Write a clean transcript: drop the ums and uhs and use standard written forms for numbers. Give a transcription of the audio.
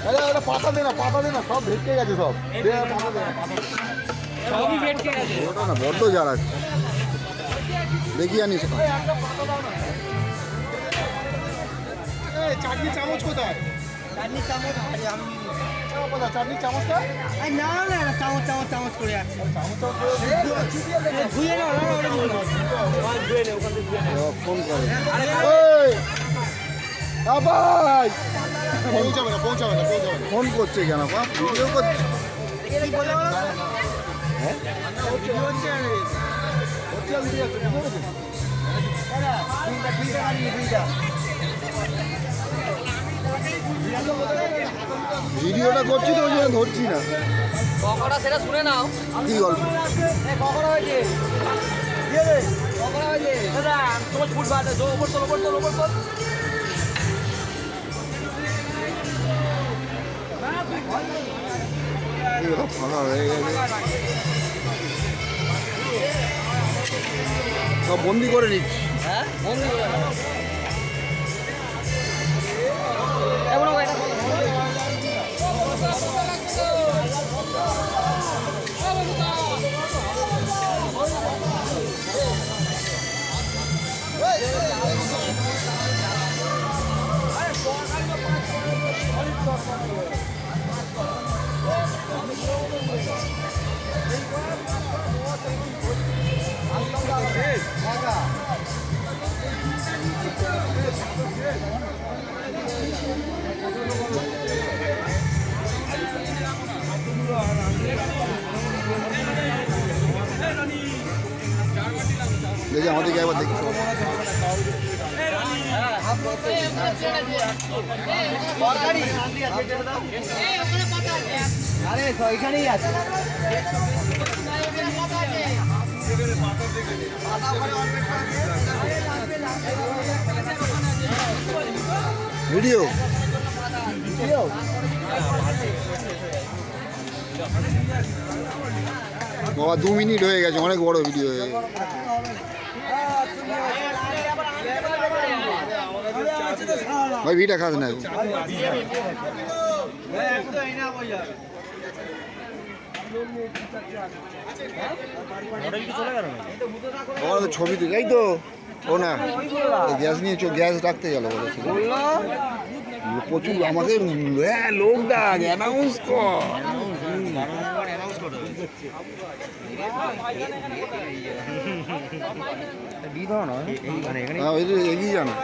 পাতা দে না সব ভেটকে গেছে সব সবই ভেটকে গেছে। ওটা না বড্ড জ্বালাচ্ছে দেখি আনিস চাটনি চামচ কোথায় চাটনি চামচ চাটনির চামচটা না না না চামচ চামচ চামচ করে আছে। চামচ ধুয়ে নাও ফোন করে ভাই পৌঁছাবে না ফোন করছে কেন ভিডিও করছে ভিডিওটা করছি তো ওই জন্য ধরছি না কখনো সেটা শুনে নাও। কি গল্প কখনো হয়েছে কখনো হয়েছে দাদা তোমার ফুট বাদ ওপর তোল ওপর তোল ওপর তোল। ফাঁকা হয়ে গেছে সব বন্দি করে নিচ্ছি হ্যাঁ দেখি আমাদেরকে একবার দেখি আরে এখানেই আছে ভিডিও বাবা 2 মিনিট হয়ে গেছে অনেক বড় ভিডিও হয়ে গেছে ভাই ভিটা খাস না ছবি তো এই তো ও না গ্যাস নিয়ে গ্যাস রাখতে গেল বলেছিল প্রচুর আমাকে লোক ডাক অ্যানাউন্স কর এগিয়ে জানা